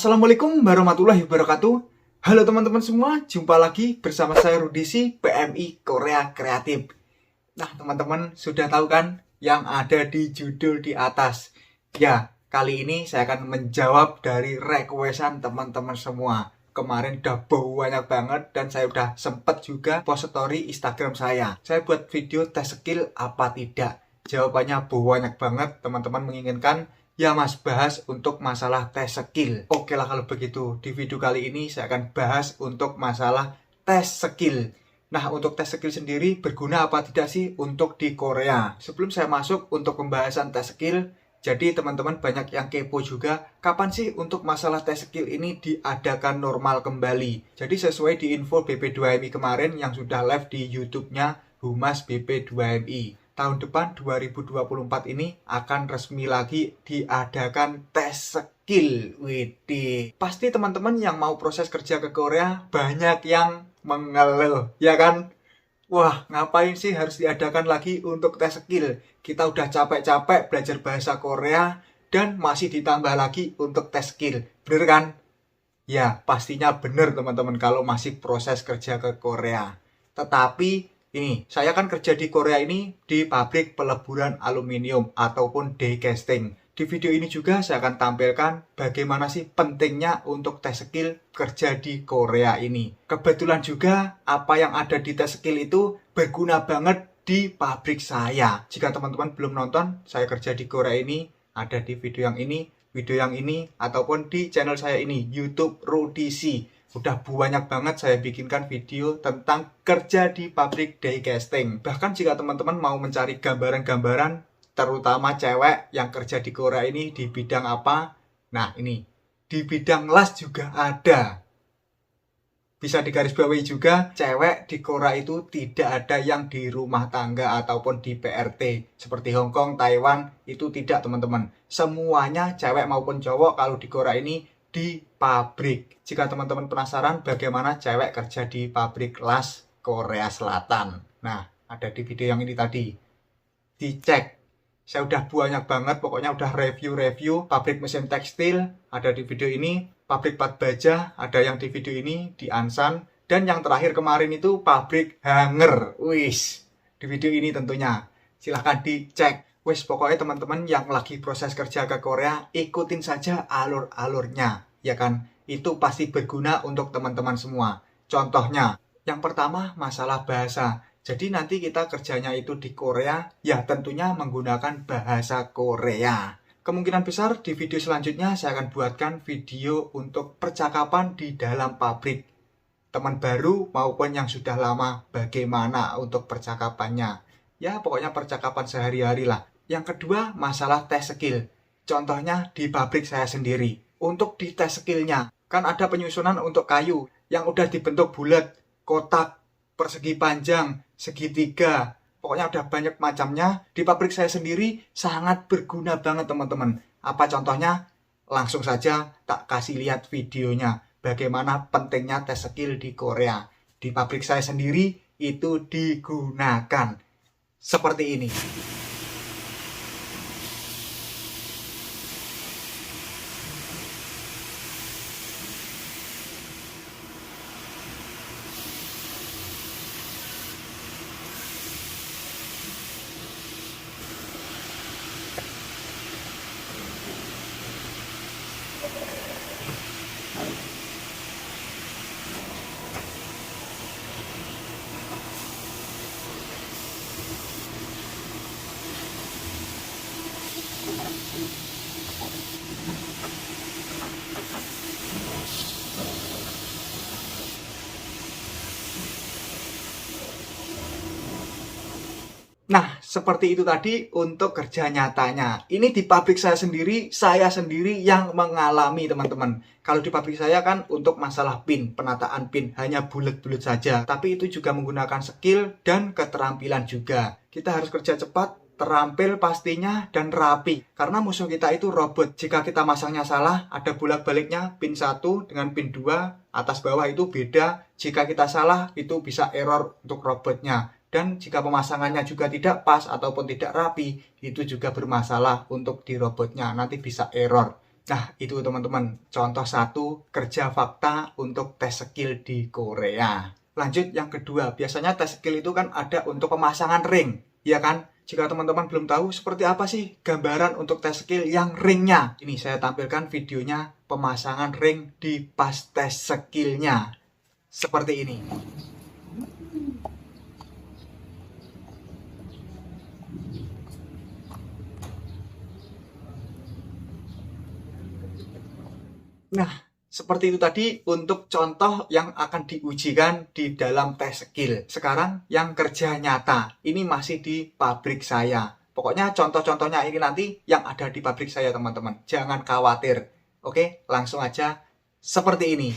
Assalamualaikum warahmatullahi wabarakatuh. Halo teman-teman semua, jumpa lagi bersama saya Rudisi, PMI Korea Kreatif. Nah teman-teman sudah tahu kan yang ada di judul di atas? Ya, kali ini saya akan menjawab dari requestan teman-teman semua. Kemarin udah banyak banget dan saya udah sempet juga post story Instagram saya. Saya buat video tes skill apa tidak. Jawabannya banyak banget, teman-teman menginginkan ya mas bahas untuk masalah tes skill. Oke lah kalau begitu, di video kali ini saya akan bahas untuk masalah tes skill. Nah untuk tes skill sendiri berguna apa tidak sih untuk di Korea? Sebelum saya masuk untuk pembahasan tes skill, jadi teman-teman banyak yang kepo juga, kapan sih untuk masalah tes skill ini diadakan normal kembali? Jadi sesuai di info BP2MI kemarin yang sudah live di YouTube-nya Humas BP2MI. Tahun depan 2024 ini akan resmi lagi diadakan tes skill. Widih. Pasti teman-teman yang mau proses kerja ke Korea banyak yang mengeluh, ya kan? Wah, ngapain sih harus diadakan lagi untuk tes skill? Kita udah capek-capek belajar bahasa Korea dan masih ditambah lagi untuk tes skill. Bener kan? Ya, pastinya bener teman-teman kalau masih proses kerja ke Korea. Tetapi ini, saya kan kerja di Korea ini di pabrik peleburan aluminium ataupun die casting. Di video ini juga saya akan tampilkan bagaimana sih pentingnya untuk tes skill kerja di Korea ini. Kebetulan juga apa yang ada di tes skill itu berguna banget di pabrik saya. Jika teman-teman belum nonton, saya kerja di Korea ini, ada di video yang ini, ataupun di channel saya ini, YouTube Rudisi. Udah banyak banget saya bikinkan video tentang kerja di pabrik die casting. Bahkan jika teman-teman mau mencari gambaran-gambaran, terutama cewek yang kerja di Korea ini di bidang apa? Nah ini, di bidang las juga ada. Bisa digarisbawahi juga, cewek di Korea itu tidak ada yang di rumah tangga ataupun di PRT. Seperti Hong Kong, Taiwan, itu tidak teman-teman. Semuanya cewek maupun cowok kalau di Korea ini di pabrik. Jika teman-teman penasaran bagaimana cewek kerja di pabrik las Korea Selatan. Nah, ada di video yang ini tadi. Dicek. Saya udah banyak banget, pokoknya udah review-review pabrik mesin tekstil, ada di video ini. Pabrik pat baja, ada yang di video ini, di Ansan. Dan yang terakhir kemarin itu pabrik hanger. Wis, di video ini tentunya. Silahkan dicek. Wis, pokoknya teman-teman yang lagi proses kerja ke Korea, ikutin saja alur-alurnya. Ya kan, itu pasti berguna untuk teman-teman semua. Contohnya, yang pertama masalah bahasa. Jadi nanti kita kerjanya itu di Korea, ya tentunya menggunakan bahasa Korea. Kemungkinan besar di video selanjutnya saya akan buatkan video untuk percakapan di dalam pabrik. Teman baru maupun yang sudah lama, bagaimana untuk percakapannya. Ya pokoknya percakapan sehari-hari lah. Yang kedua, masalah tes skill. Contohnya di pabrik saya sendiri. Untuk di tes skillnya, kan ada penyusunan untuk kayu yang udah dibentuk bulat, kotak, persegi panjang, segitiga. Pokoknya udah banyak macamnya. Di pabrik saya sendiri sangat berguna banget teman-teman. Apa contohnya? Langsung saja tak kasih lihat videonya. Bagaimana pentingnya tes skill di Korea. Di pabrik saya sendiri itu digunakan. Seperti ini. Nah, seperti itu tadi untuk kerja nyatanya. Ini di pabrik saya sendiri yang mengalami teman-teman. Kalau di pabrik saya kan untuk masalah pin, penataan pin hanya bulat-bulat saja. Tapi itu juga menggunakan skill dan keterampilan juga. Kita harus kerja cepat, terampil pastinya, dan rapi. Karena musuh kita itu robot. Jika kita masangnya salah, ada bolak-baliknya pin 1 dengan pin 2, atas bawah itu beda. Jika kita salah, itu bisa error untuk robotnya. Dan jika pemasangannya juga tidak pas ataupun tidak rapi, itu juga bermasalah untuk di robotnya, nanti bisa error. Nah, itu teman-teman, contoh satu kerja fakta untuk tes skill di Korea. Lanjut yang kedua, biasanya tes skill itu kan ada untuk pemasangan ring, ya kan? Jika teman-teman belum tahu seperti apa sih gambaran untuk tes skill yang ringnya, ini saya tampilkan videonya pemasangan ring di pas tes skillnya. Seperti ini. Nah, seperti itu tadi untuk contoh yang akan diujikan di dalam tes skill. Sekarang yang kerja nyata, ini masih di pabrik saya. Pokoknya contoh-contohnya ini nanti yang ada di pabrik saya teman-teman. Jangan khawatir. Oke, langsung aja seperti ini.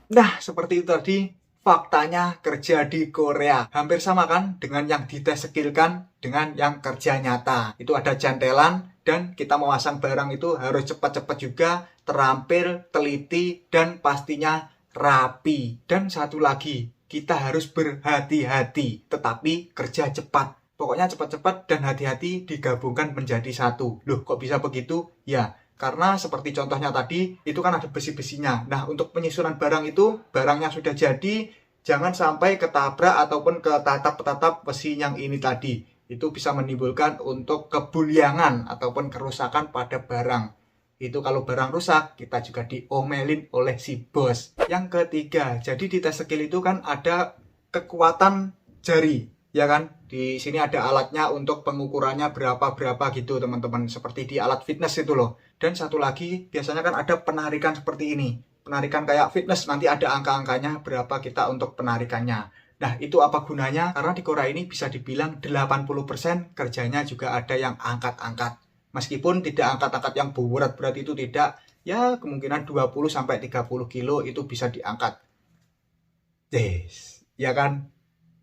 Nah, seperti itu tadi faktanya kerja di Korea. Hampir sama kan dengan yang dites skillkan dengan yang kerja nyata. Itu ada jantelan dan kita memasang barang itu harus cepat-cepat juga, terampil, teliti, dan pastinya rapi. Dan satu lagi, kita harus berhati-hati, tetapi kerja cepat. Pokoknya cepat-cepat dan hati-hati digabungkan menjadi satu. Loh, kok bisa begitu? Ya, karena seperti contohnya tadi, itu kan ada besi-besinya. Nah, untuk penyusunan barang itu, barangnya sudah jadi, jangan sampai ketabrak ataupun ketatap-tatap besi yang ini tadi. Itu bisa menimbulkan untuk kebuliangan ataupun kerusakan pada barang. Itu kalau barang rusak, kita juga diomelin oleh si bos. Yang ketiga, jadi di tes skill itu kan ada kekuatan jari, ya kan? Di sini ada alatnya untuk pengukurannya berapa-berapa gitu teman-teman. Seperti di alat fitness itu loh. Dan satu lagi, biasanya kan ada penarikan seperti ini. Penarikan kayak fitness, nanti ada angka-angkanya berapa kita untuk penarikannya. Nah, itu apa gunanya? Karena di Korea ini bisa dibilang 80% kerjanya juga ada yang angkat-angkat. Meskipun tidak angkat-angkat yang berat-berat itu tidak, ya kemungkinan 20-30 kilo itu bisa diangkat. Yes, ya kan?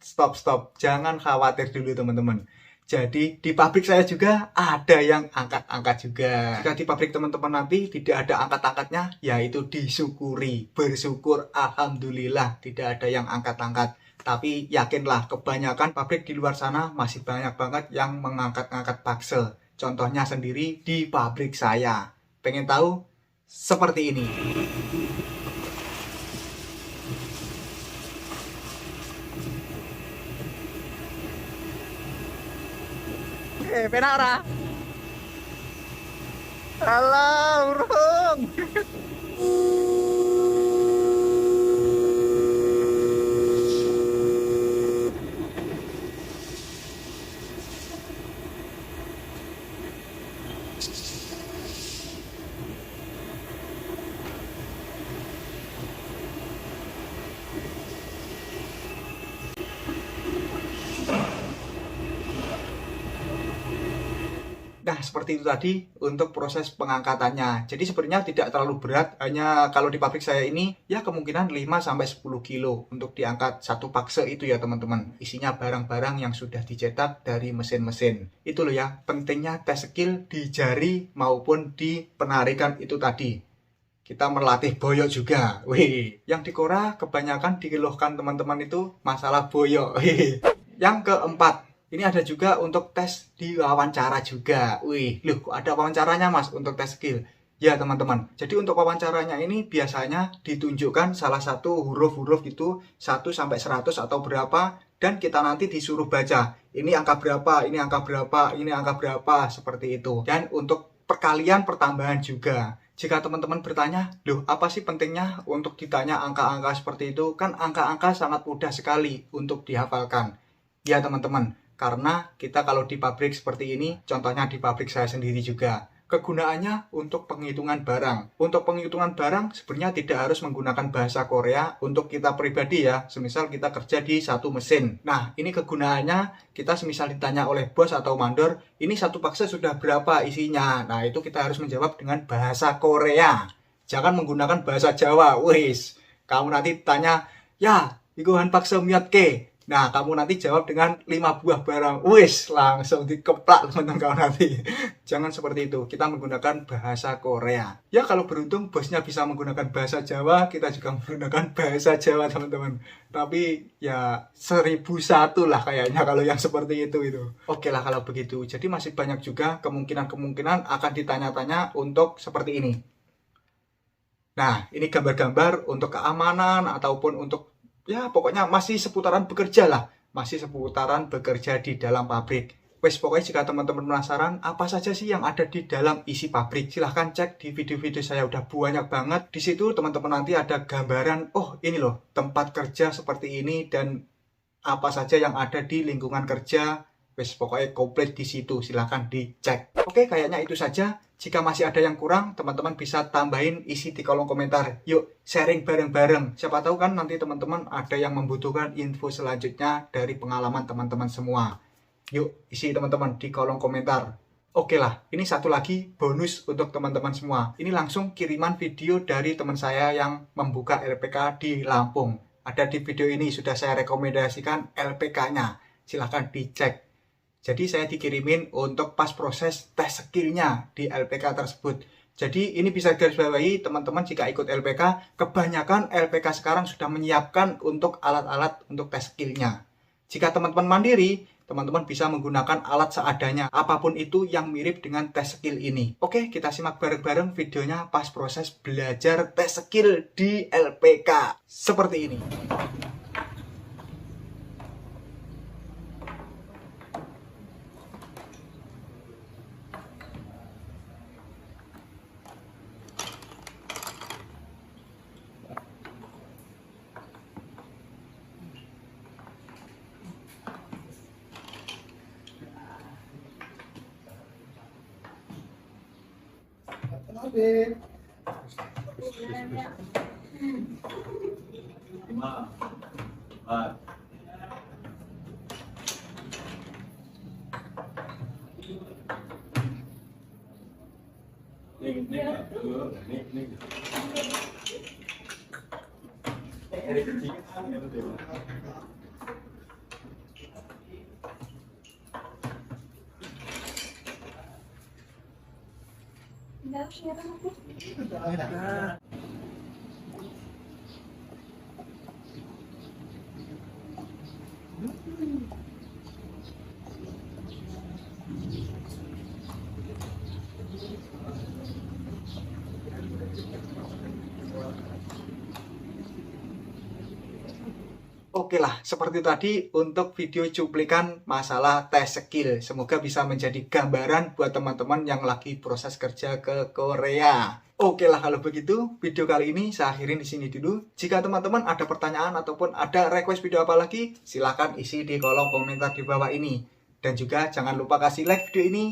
Stop, jangan khawatir dulu teman-teman. Jadi di pabrik saya juga ada yang angkat-angkat juga. Jika di pabrik teman-teman nanti tidak ada angkat-angkatnya, ya itu disyukuri, bersyukur, alhamdulillah tidak ada yang angkat-angkat. Tapi yakinlah kebanyakan pabrik di luar sana masih banyak banget yang mengangkat-angkat paksel. Contohnya sendiri di pabrik saya. Pengen tahu? Seperti ini. Penak ora? Alah, urung. Nah, seperti itu tadi untuk proses pengangkatannya. Jadi sebenarnya tidak terlalu berat, hanya kalau di pabrik saya ini ya kemungkinan 5-10 kilo untuk diangkat satu pakse itu ya teman-teman. Isinya barang-barang yang sudah dicetak dari mesin-mesin. Itu loh ya, pentingnya tes skill di jari maupun di penarikan itu tadi. Kita melatih boyok juga. Wih, yang di Korea kebanyakan dikeluhkan teman-teman itu masalah boyok. Wih. Yang keempat, ini ada juga untuk tes di wawancara juga. Wih, loh kok ada wawancaranya mas untuk tes skill? Ya teman-teman, jadi untuk wawancaranya ini biasanya ditunjukkan salah satu huruf-huruf itu 1-100 atau berapa. Dan kita nanti disuruh baca, ini angka berapa, ini angka berapa, ini angka berapa, seperti itu. Dan untuk perkalian pertambahan juga. Jika teman-teman bertanya, loh apa sih pentingnya untuk ditanya angka-angka seperti itu? Kan angka-angka sangat mudah sekali untuk dihafalkan. Ya teman-teman, karena kita kalau di pabrik seperti ini, contohnya di pabrik saya sendiri juga, kegunaannya untuk penghitungan barang. Untuk penghitungan barang sebenarnya tidak harus menggunakan bahasa Korea untuk kita pribadi ya. Semisal kita kerja di satu mesin. Nah, ini kegunaannya kita semisal ditanya oleh bos atau mandor, ini satu paksa sudah berapa isinya. Nah, itu kita harus menjawab dengan bahasa Korea. Jangan menggunakan bahasa Jawa. Wis, kamu nanti tanya, ya, iku han paksa miot ke. Nah, kamu nanti jawab dengan 5 buah barang. Wis, langsung dikeplak teman-teman kamu nanti. Jangan seperti itu. Kita menggunakan bahasa Korea. Ya, kalau beruntung bosnya bisa menggunakan bahasa Jawa, kita juga menggunakan bahasa Jawa, teman-teman. Tapi ya 1001 lah kayaknya kalau yang seperti itu. Oke lah kalau begitu. Jadi masih banyak juga kemungkinan-kemungkinan akan ditanya-tanya untuk seperti ini. Nah, ini gambar-gambar untuk keamanan ataupun untuk ya pokoknya masih seputaran bekerja lah, masih seputaran bekerja di dalam pabrik. Wes pokoknya jika teman-teman penasaran apa saja sih yang ada di dalam isi pabrik, silahkan cek di video-video saya, udah banyak banget. Di situ teman-teman nanti ada gambaran, oh ini loh tempat kerja seperti ini dan apa saja yang ada di lingkungan kerja. Wes pokoknya komplit di situ, silahkan dicek. Oke, kayaknya itu saja. Jika masih ada yang kurang, teman-teman bisa tambahin isi di kolom komentar. Yuk, sharing bareng-bareng. Siapa tahu kan nanti teman-teman ada yang membutuhkan info selanjutnya dari pengalaman teman-teman semua. Yuk, isi teman-teman di kolom komentar. Oke lah, ini satu lagi bonus untuk teman-teman semua. Ini langsung kiriman video dari teman saya yang membuka LPK di Lampung. Ada di video ini, sudah saya rekomendasikan LPK-nya. Silahkan dicek. Jadi saya dikirimin untuk pas proses tes skillnya di LPK tersebut. Jadi ini bisa garisbawahi teman-teman jika ikut LPK, kebanyakan LPK sekarang sudah menyiapkan untuk alat-alat untuk tes skillnya. Jika teman-teman mandiri, teman-teman bisa menggunakan alat seadanya, apapun itu yang mirip dengan tes skill ini. Oke, kita simak bareng-bareng videonya pas proses belajar tes skill di LPK. Seperti ini. Babe. Oke lah, seperti tadi untuk video cuplikan masalah tes skill. Semoga bisa menjadi gambaran buat teman-teman yang lagi proses kerja ke Korea. Oke lah kalau begitu, video kali ini saya akhirin di sini dulu. Jika teman-teman ada pertanyaan ataupun ada request video apa lagi, silahkan isi di kolom komentar di bawah ini. Dan juga jangan lupa kasih like video ini.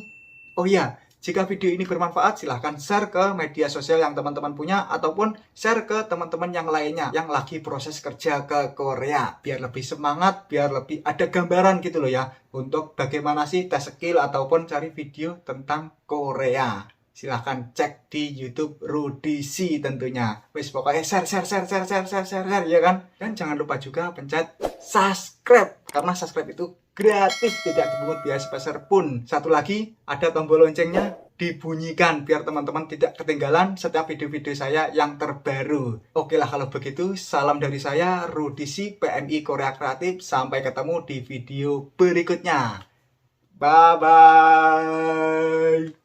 Oh iya, jika video ini bermanfaat, silahkan share ke media sosial yang teman-teman punya ataupun share ke teman-teman yang lainnya yang lagi proses kerja ke Korea. Biar lebih semangat, biar lebih ada gambaran gitu loh ya untuk bagaimana sih tes skill ataupun cari video tentang Korea. Silahkan cek di YouTube Rudisi tentunya. Wis pokoknya share ya kan. Dan jangan lupa juga pencet subscribe karena subscribe itu gratis, tidak dipungut biaya sepeser pun. Satu lagi, ada tombol loncengnya, dibunyikan biar teman-teman tidak ketinggalan setiap video-video saya yang terbaru. Oke lah kalau begitu, salam dari saya Rudisi PMI Korea Kreatif. Sampai ketemu di video berikutnya. Bye bye.